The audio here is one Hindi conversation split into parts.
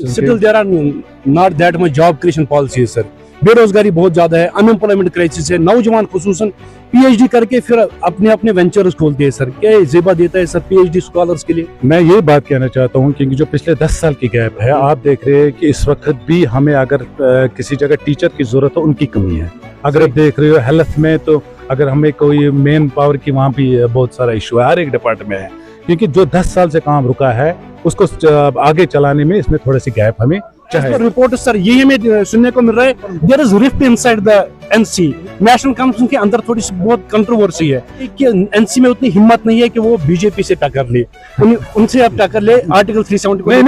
Still there are not that much job creation policies sir. बेरोजगारी बहुत ज्यादा है, अनएम्प्लॉयमेंट क्राइसिस है, नौजवान खुसूसन पीएचडी करके फिर अपने अपने वेंचर्स खोलते हैं सर। क्या जेबा देता है सर पीएचडी स्कॉलर्स के लिए? मैं ये बात कहना चाहता हूँ क्योंकि जो पिछले 10 साल की गैप है, आप देख रहे हैं कि इस वक्त भी हमें अगर किसी जगह टीचर की जरूरत हो, उनकी कमी है। अगर आप देख रहे हो हेल्थ में, तो अगर हमें कोई मेन पावर की वहाँ भी बहुत सारा इशू है, हर एक डिपार्टमेंट में है। क्योंकि जो 10 साल से काम रुका है उसको आगे चलाने में इसमें थोड़ी सी गैप हमें चाहिए। रिपोर्ट सर यही हमें सुनने को मिल रहा है, there is rift inside the NC, national conference के अंदर थोड़ी सी बहुत कंट्रोवर्सी है कि एनसी में उतनी हिम्मत नहीं है कि वो बीजेपी से टक्कर ले, उनसे अब टक्कर ले आर्टिकल 370 को। नहीं,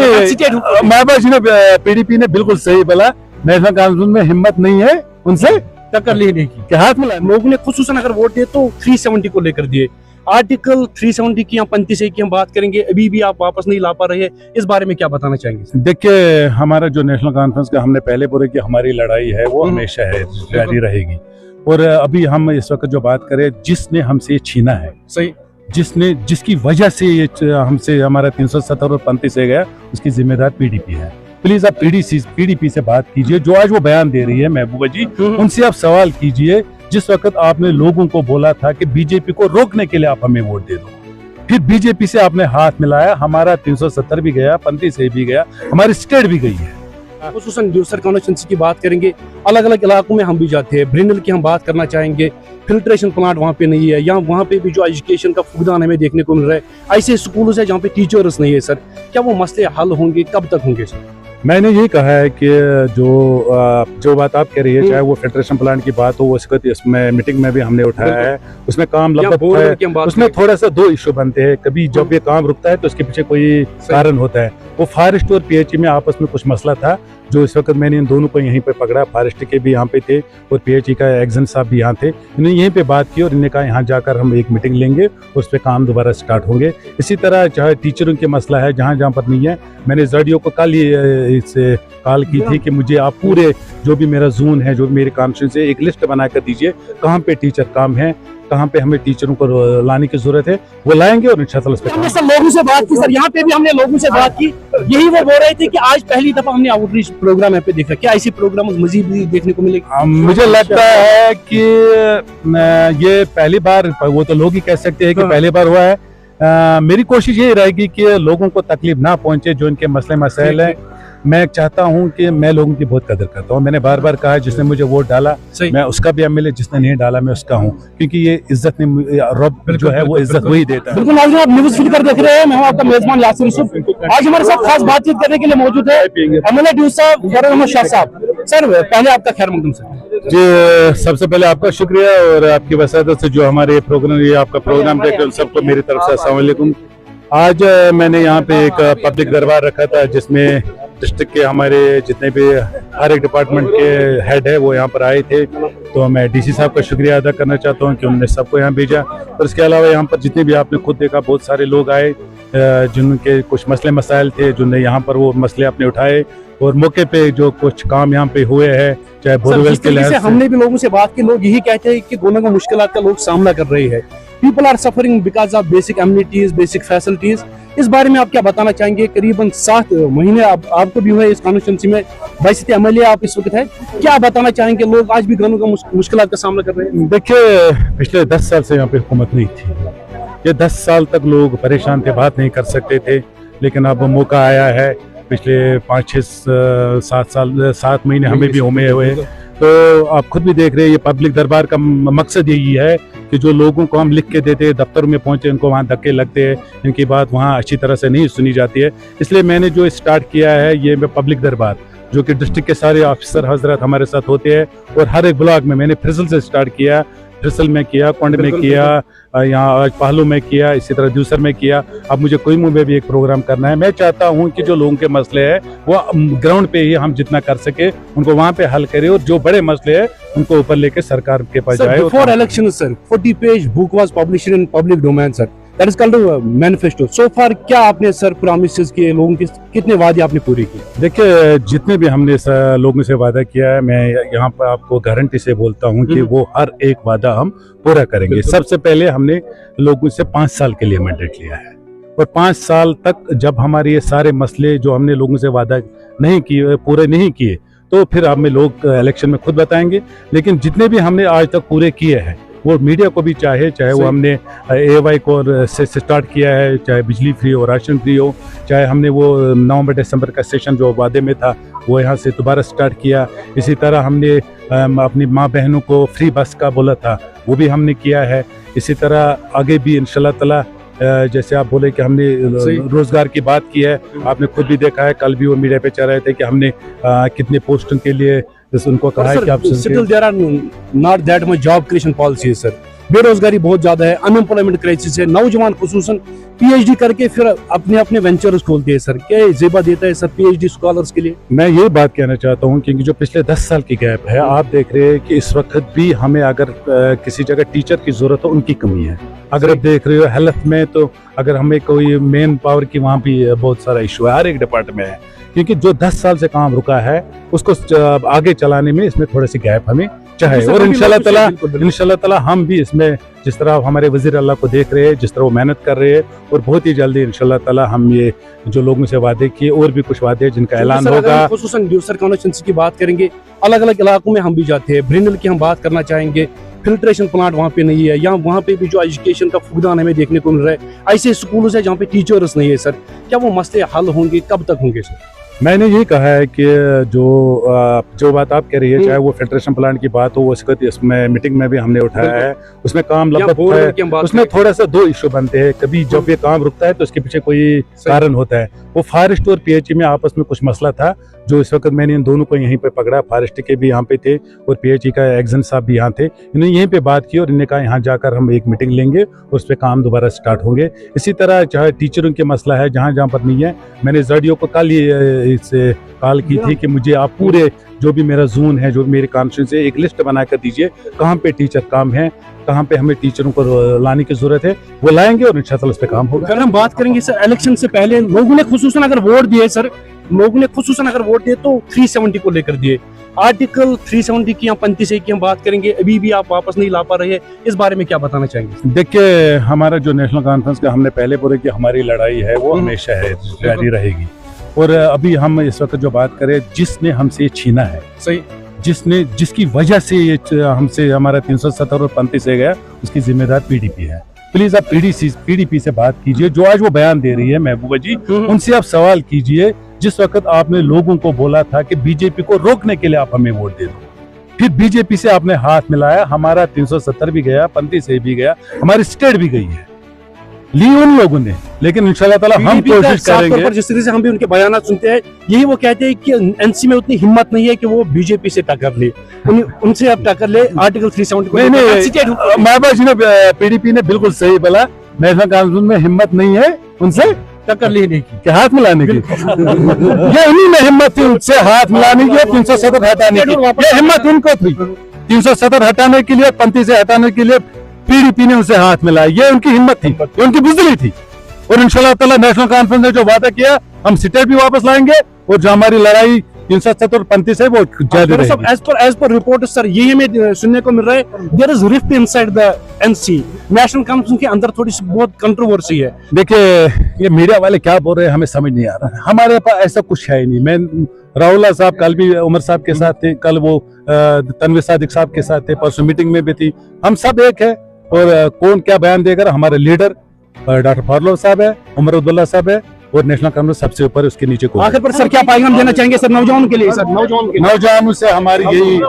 महबूब जी ने पीडीपी ने बिल्कुल सही बोला, नेशनल कॉन्फ्रेंस में हिम्मत नहीं है उनसे टक्कर लेने की। हाथ मिला लोगों ने खुसूसन अगर वोट दिए तो 370 को लेकर दिए। आर्टिकल 370 की या 35A की हम बात करेंगे, अभी भी आप वापस नहीं ला पा रहे हैं, इस बारे में क्या बताना चाहेंगे? देखिए, हमारा जो नेशनल कॉन्फ्रेंस का हमने पहले बोला कि हमारी लड़ाई है वो हमेशा है, जारी रहेगी। और अभी हम इस वक्त जो बात करें, जिसने हमसे छीना है, सही, जिसकी वजह से ये हमसे हमारा 370 और 35 गया, उसकी जिम्मेदार पीडीपी है। प्लीज आप पीडीपी से बात कीजिए, जो आज वो बयान दे रही है महबूबा जी, उनसे आप सवाल कीजिए। जिस वक्त आपने लोगों को बोला था कि बीजेपी को रोकने के लिए आप हमें वोट दे दो, फिर बीजेपी से आपने हाथ मिलाया, हमारा 370 भी गया, 35 भी गया, हमारी स्टेट भी गई है। खुसूसन दूसर कॉन्स्टिट्यूंसी की बात करेंगे, अलग अलग इलाकों में हम भी जाते हैं। ब्रिंडल की हम बात करना चाहेंगे, फिल्ट्रेशन प्लांट वहाँ पे नहीं है, या वहाँ पे भी जो एजुकेशन का फुकदान हमें देखने को मिल रहा है। ऐसे स्कूलों से जहाँ पे टीचर्स नहीं है सर, क्या वो मसले हल होंगे, कब तक होंगे सर? मैंने ये कहा है कि जो बात आप कह रही है, चाहे वो फिल्ट्रेशन प्लांट की बात हो, वो इसमें मीटिंग में भी हमने उठाया है, उसमें काम लगभग है। उसमें थोड़ा सा 2 इश्यू बनते हैं, कभी जब ये काम रुकता है तो इसके पीछे कोई कारण होता है। वो फॉरेस्ट और पीएचई में आपस में कुछ मसला था, जो इस वक्त मैंने इन दोनों को यहीं पे पकड़ा। फॉरेस्ट के भी यहाँ पे थे और पीएचई का एग्जन साहब भी यहाँ थे, इन्होंने यहीं पे बात की और इन्होंने कहा यहाँ जाकर हम एक मीटिंग लेंगे, उस पर काम दोबारा स्टार्ट होंगे। इसी तरह चाहे टीचरों के मसला है, जहाँ जहाँ पर नहीं है, मैंने जर्डियो को कल ही इससे कॉल की थी कि मुझे आप पूरे जो भी मेरा जोन है, जो भी मेरी कॉन्स्टिट्यूंसी है, एक लिस्ट बना कर दीजिए, कहाँ पे टीचर काम है, कहाँ पे हमें टीचरों को लाने की जरूरत है, वो लाएंगे और इंशाअल्लाह उस पे हमने सर लोगों से बात की सर, यहाँ पे भी हमने लोगों से बात की, यही वो बोल रहे थे कि आज पहली दफा हमने आउटरीच प्रोग्राम यहाँ पे देखा। क्या ऐसे प्रोग्राम मजीद भी देखने को मिलेगा? मुझे लगता है कि ये पहली बार, वो तो लोग ही कह सकते हैं कि पहली बार हुआ है। मेरी कोशिश यही रहेगी कि लोगों को तकलीफ ना पहुंचे, जो इनके मसले मसाइल है। मैं चाहता हूं कि मैं लोगों की बहुत कदर करता हूं। मैंने बार बार कहा, जिसने मुझे वोट डाला मैं उसका भी एमएलए, जिसने नहीं डाला मैं उसका हूं, क्योंकि ये इज्जत ने रब जो है वो इज्जत वही देता है। बिल्कुल, आप न्यूज़ फीड कर देख रहे हैं, मैं हूं आपका मेजबान यासिर यूसुफ। आज हमारे साथ खास बातचीत करने के लिए मौजूद है एमएलए ड्यूज साहब, फरहाद अहमद शाह साहब। सर पहले आपका खैर मकदम सर। जी, सबसे पहले आपका शुक्रिया और आपकी वसादत से जो हमारे प्रोग्राम, ये आपका प्रोग्राम देख रहे हैं, सबको मेरी तरफ से अस्सलाम वालेकुम। आज मैंने यहाँ पे एक पब्लिक दरबार रखा था, जिसमें डिस्ट्रिक्ट के हमारे जितने भी हर एक डिपार्टमेंट के हेड है वो यहाँ पर आए थे। तो मैं डीसी साहब का शुक्रिया अदा करना चाहता हूँ कि उन्होंने सबको यहाँ भेजा। और इसके अलावा यहाँ पर जितने भी आपने खुद देखा, बहुत सारे लोग आए जिनके कुछ मसले मसाइल थे, जिन्होंने यहाँ पर वो मसले अपने उठाए और मौके पे जो कुछ काम यहाँ पे हुए हैं, चाहे बोरवेल के लिहाज से। हमने भी लोगों से बात की, लोग यही कहते हैं कि गुना मुश्किलात का लोग सामना कर रहे हैं। People are suffering because of basic amenities, basic facilities. इस बारे में आप क्या बताना चाहेंगे? करीबन 7 महीने आपको भी हुए इस कॉन्स्टिट्यूंसी में, 22 एमएलए आप इस वक्त है, क्या बताना चाहेंगे? लोग आज भी गनों का मुश्किलात का सामना कर रहे हैं। देखिए, पिछले 10 साल से यहाँ पे हुकूमत नहीं थी, ये 10 साल तक लोग परेशान थे, बात नहीं कर सकते थे, लेकिन अब मौका आया है। पिछले 5-6-7 महीने हमें भी हुए हुए, तो आप खुद भी देख रहे हैं, ये पब्लिक दरबार का मकसद यही है कि जो लोगों को हम लिख के देते हैं, दफ्तर में पहुंचे, इनको वहाँ धक्के लगते हैं, इनकी बात वहाँ अच्छी तरह से नहीं सुनी जाती है। इसलिए मैंने जो स्टार्ट किया है, ये पब्लिक दरबार, जो कि डिस्ट्रिक्ट के सारे ऑफिसर हजरत हमारे साथ होते हैं, और हर एक ब्लॉक में मैंने फ्रिसल से स्टार्ट किया, फ्रिसल में किया, कोंड में किया, यहाँ आज पहलू में किया, इसी तरह दूसर में किया। अब मुझे कोईमू में भी एक प्रोग्राम करना है। मैं चाहता हूँ कि जो लोगों के मसले हैं वो ग्राउंड पे ही हम जितना कर सके उनको वहाँ पे हल करें, और जो बड़े मसले हैं उनको ऊपर लेके सरकार के पास जाए। Before election sir 40-page book was published in public domain sir, that is called manifesto. So far क्या आपने सर प्रॉमिसेस किए लोगों के, कितने वादे आपने पूरे किए? देखिए, जितने भी हमने लोगों से वादा किया है, मैं यहाँ पर आपको गारंटी से बोलता हूँ कि वो हर एक वादा हम पूरा करेंगे। सबसे पहले हमने लोगों से 5 साल के लिए मैंडेट लिया है, और 5 साल तक जब हमारे ये सारे मसले जो हमने लोगों से वादा नहीं किए, पूरे नहीं किए, तो फिर हमें लोग इलेक्शन में खुद बताएंगे। लेकिन जितने भी हमने आज तक पूरे किए हैं वो मीडिया को भी चाहे वो हमने AY को से स्टार्ट किया है, चाहे बिजली फ्री हो, राशन फ्री हो, चाहे हमने वो नवंबर दिसंबर का सेशन जो वादे में था वो यहाँ से दोबारा स्टार्ट किया। इसी तरह हमने अपनी माँ बहनों को फ्री बस का बोला था, वो भी हमने किया है। इसी तरह आगे भी इंशाल्लाह ताला जैसे आप बोले कि हमने रोजगार की बात की है, आपने खुद भी देखा है, कल भी वो मीडिया पे चल रहे थे कि हमने कितने पोस्टों के लिए उनको कहा है कि आप still there are not that much job creation policy sir. बेरोजगारी बहुत ज्यादा है, अनएम्प्लॉयमेंट क्राइसिस है, नौजवान खुसूसन PhD करके फिर अपने अपने वेंचर्स खोलते हैं सर। क्या जेबा देता है सर PhD स्कॉलर्स के लिए? मैं ये बात कहना चाहता हूँ क्योंकि जो पिछले 10 साल की गैप है, आप देख रहे हैं कि इस वक्त भी हमें अगर किसी जगह टीचर की जरूरत हो, उनकी कमी है। अगर आप देख रहे हो हेल्थ में, तो अगर हमें कोई मेन पावर की, वहाँ भी बहुत सारा इशू है, हर एक डिपार्टमेंट में है। क्योंकि जो 10 साल से काम रुका है उसको आगे चलाने में इसमें थोड़ी सी गैप हमें चाहे। और इंशाल्लाह ताला हम भी इसमें, जिस तरह हमारे वजीर अल्लाह को देख रहे हैं, जिस तरह वो मेहनत कर रहे हैं, और बहुत ही जल्दी इंशाल्लाह ताला हम ये जो लोगों से वादे किए और भी कुछ वादे जिनका ऐलान होगा। खुसूसन ड्यूसर कॉन्स्टिट्यूंसी की बात करेंगे, अलग अलग इलाकों में हम भी जाते हैं। ब्रिनल की हम बात करना चाहेंगे, फिल्ट्रेशन प्लांट वहाँ पे नहीं है, या वहाँ पे भी जो एजुकेशन का फुकदान हमें देखने को मिल रहा है। ऐसे स्कूल है जहाँ पे टीचर्स नहीं है सर, क्या वो मसले हल होंगे? कब तक होंगे सर? मैंने ये कहा है कि जो बात आप कह रही है, चाहे वो फिल्ट्रेशन प्लांट की बात हो, वो इसमें मीटिंग में भी हमने उठाया है, उसमें काम लगभग है। उसमें थोड़ा सा 2 इशू बनते हैं। कभी जब ये काम रुकता है तो उसके पीछे कोई कारण होता है। वो फॉरेस्ट और PHE में आपस में कुछ मसला था, जो इस वक्त मैंने इन दोनों को यहीं पे पकड़ा। फॉरेस्ट के भी यहाँ पे थे और PHE का एग्जन साहब भी यहाँ थे। इन्होंने यहीं पे बात की और इन्होंने कहा यहाँ जाकर हम एक मीटिंग लेंगे और उस पर काम दोबारा स्टार्ट होंगे। इसी तरह चाहे टीचरों के मसला है, जहाँ जहाँ पर नहीं है, मैंने ZDO को कल इससे कॉल की थी कि मुझे आप पूरे जो भी मेरा जोन है, जो मेरे कॉन्स्टिट्यूंसी है, एक लिस्ट बना कर दीजिए कहाँ पे टीचर काम है, कहाँ पे हमें टीचरों को लाने की जरूरत है, वो लाएंगे और इंशाल्लाह उस पे काम होगा। अगर हम बात करेंगे सर, इलेक्शन से पहले लोगों ने खुसूसन अगर वोट दिए सर, लोगों ने खुसूसन अगर वोट दिए तो 370 को लेकर दिए। आर्टिकल 370 की या 35 की हम बात करेंगे, अभी भी आप वापस नहीं ला पा रहे हैं, इस बारे में क्या बताना चाहेंगे? देखिए, हमारा जो नेशनल कॉन्फ्रेंस का हमने पहले बोले कि हमारी लड़ाई है वो हमेशा है, जारी रहेगी। और अभी हम इस वक्त जो बात करें, जिसने हमसे छीना है, सही, जिसकी वजह से ये हमसे हमारा 370 और 35 से गया, उसकी जिम्मेदार PDP है। प्लीज आप PDP से बात कीजिए, जो आज वो बयान दे रही है महबूबा जी, उनसे आप सवाल कीजिए। जिस वक्त आपने लोगों को बोला था कि BJP को रोकने के लिए आप हमें वोट दे दो, फिर BJP से आपने हाथ मिलाया, हमारा 370 भी गया, 35 से भी गया, हमारी स्टेट भी गई है, ली उन लोगों ने। लेकिन इंशाल्लाह ताला हम कोशिश करेंगे। जिस तरह से हम भी उनके बयान सुनते हैं, यही वो कहते हैं कि NC में उतनी हिम्मत नहीं है कि वो BJP से टक्कर ले, उनसे अब टक्कर ले आर्टिकल 370 को। नहीं, महबूबा जी ने, PDP ने बिल्कुल सही बोला, नेशनल कांफ्रेंस में हिम्मत नहीं है उनसे टक्कर लेने की, हाथ मिलाने की। ये उन्हीं में हिम्मत थी उनसे हाथ मिलाने की, 370 हटाने की। ये हिम्मत उनको थी, 370 हटाने के लिए, 35 से हटाने के लिए PDP ने उनसे हाथ मिलाया। ये उनकी हिम्मत थी, ये उनकी बुज़दिली थी। और इंशाल्लाह ताला नेशनल कॉन्फ्रेंस ने जो वादा किया, हम स्टेट भी वापस लाएंगे और जो हमारी लड़ाई 370 और 35 है वो जारी रहेगी। एज पर रिपोर्ट सर, यही हमें सुनने को मिल रहा है, there is rift inside the NC, national conference के अंदर थोड़ी सी बहुत कंट्रोवर्सी है। देखिए, ये मीडिया वाले क्या बोल रहे हैं हमें समझ नहीं आ रहा है। हमारे पास ऐसा कुछ है ही नहीं। मैं राहुल साहब कल भी उमर साहब के साथ थे, कल वो तनवीर सादिक साहब के साथ थे, परसों मीटिंग में भी थी। हम सब एक है। और कौन क्या बयान देगा, हमारे लीडर डॉक्टर फारूक साहब है, उमर अब्दुल्ला साहब है, और नेशनल कांग्रेस सबसे ऊपर, उसके नीचे को। आखिर पर सर क्या पैगाम देना चाहेंगे सर नौजवानों के लिए? सर नौजवानों से हमारी यही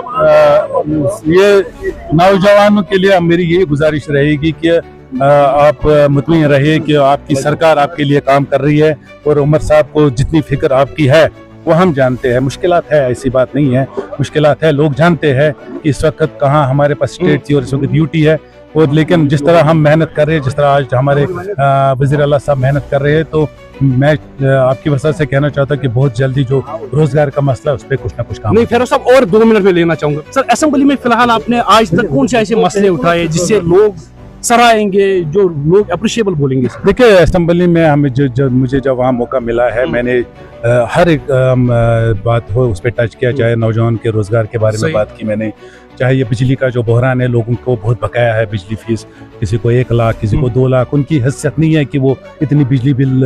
नौजवानों के लिए मेरी यही गुजारिश रहेगी कि आप मुतमईन रहिए कि आपकी सरकार आपके लिए काम कर रही है, और उमर साहब को जितनी फिक्र आपकी है वो हम जानते हैं। मुश्किलात है, ऐसी बात नहीं है, मुश्किलात है, लोग जानते हैं कि इस वक्त कहाँ हमारे पास स्टेट थी और इस वक्त ड्यूटी है। और लेकिन जिस तरह हम मेहनत कर रहे हैं, जिस तरह आज हमारे वज़ीर आला साहब मेहनत कर रहे हैं, तो मैं आपकी वजह से कहना चाहता हूँ कि बहुत जल्दी जो रोजगार का मसला है उस पर कुछ ना कुछ काम। नहीं, फिर साहब और 2 मिनट में लेना चाहूंगा सर, असेंबली में फिलहाल आपने आज तक कौन से ऐसे मसले उठाए जिससे लोग सराहेंगे, जो लोग अप्रिशिएबल बोलेंगे? देखिए, असेंबली में हमें मुझे जब वहाँ मौका मिला है, मैंने हर एक बात हो उस पर टच किया, चाहे नौजवान के रोजगार के बारे में बात की मैंने, चाहे ये बिजली का जो बहरान है, लोगों को बहुत बकाया है बिजली फीस, किसी को 1 लाख, किसी को 2 लाख, उनकी हैसियत नहीं है कि वो इतनी बिजली बिल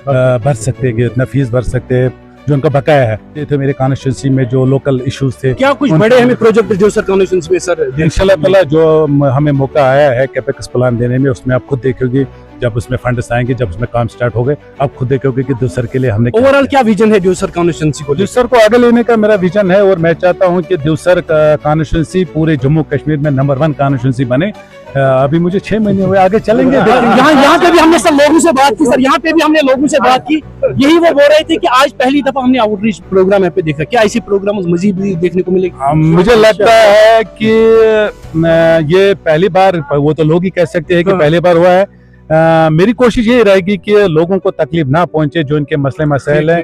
भर सकते हैं, इतना फीस भर सकते हैं, जो उनका बकाया है। ये थे मेरे कॉन्स्टिट्यूंसी में जो लोकल इश्यूज थे। क्या कुछ बड़े हमें प्रोजेक्ट जो सर कॉन्स्टिट्यूंसी में सर इंशाल्लाह ताला जो हमें मौका आया है कैपेक्स प्लान देने में, उसमें आप खुद देखोगे जब उसमें फंड्स आएंगे, जब उसमें काम स्टार्ट हो गए, आप खुद देखोगे कि दिवसर के लिए हमने ओवरऑल क्या विजन है दिवसर कॉन्स्टिट्यूंसी को? दिवसर को आगे लेने का मेरा विजन है और मैं चाहता हूं कि दिवसर कॉन्स्टिट्यूंसी पूरे जम्मू कश्मीर में नंबर 1 कॉन्स्टिट्यूंसी बने। अभी मुझे 6 महीने हुए, आगे चलेंगे। यहाँ पे भी हमने सर लोगों से बात की, सर यहाँ पे भी हमने लोगों से बात की, यही वो बोल रहे थे कि आज पहली दफा हमने आउटरीच प्रोग्राम यहाँ पे देखा। क्या ऐसे प्रोग्राम मजीद भी देखने को मिलेगा? मुझे लगता है कि ये पहली बार, वो तो लोग ही कह सकते हैं कि पहली बार हुआ है। मेरी कोशिश ये रहेगी कि लोगों को तकलीफ ना पहुंचे, जो इनके मसले मसाइल हैं।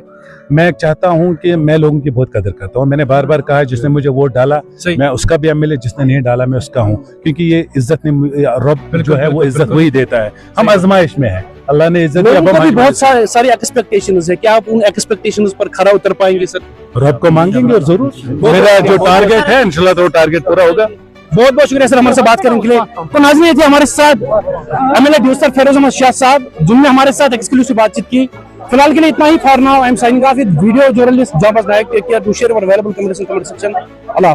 मैं चाहता हूं कि मैं लोगों की बहुत कदर करता हूं। मैंने बार बार कहा, जिसने मुझे वोट डाला मैं उसका भी एमएलए, जिसने नहीं डाला मैं उसका हूं, क्योंकि ये इज्जत रब जो है वो इज्जत वही देता है। हम आजमाइश में हैं, अल्लाह ने इज्जत दी। बहुत सारी एक्सपेक्टेशंस है, क्या आप उन एक्सपेक्टेशंस पर खरा उतर पाएंगे सर? रब को मांगेंगे और जरूर मेरा जो टारगेट है इंशाल्लाह तो टारगेट पूरा होगा। बहुत बहुत शुक्रिया सर हमारे से बात करने के लिए। तो नाज़रीन, थे हमारे साथ एमएलए दिवसर फेरोज अहमद शाह साहब, जिनने हमारे साथ एक्सक्लूसिव बातचीत की। फिलहाल के लिए इतना ही। For now I am signing off with video journalist जाबाज नायक। Take care, do share available comment section. Allah.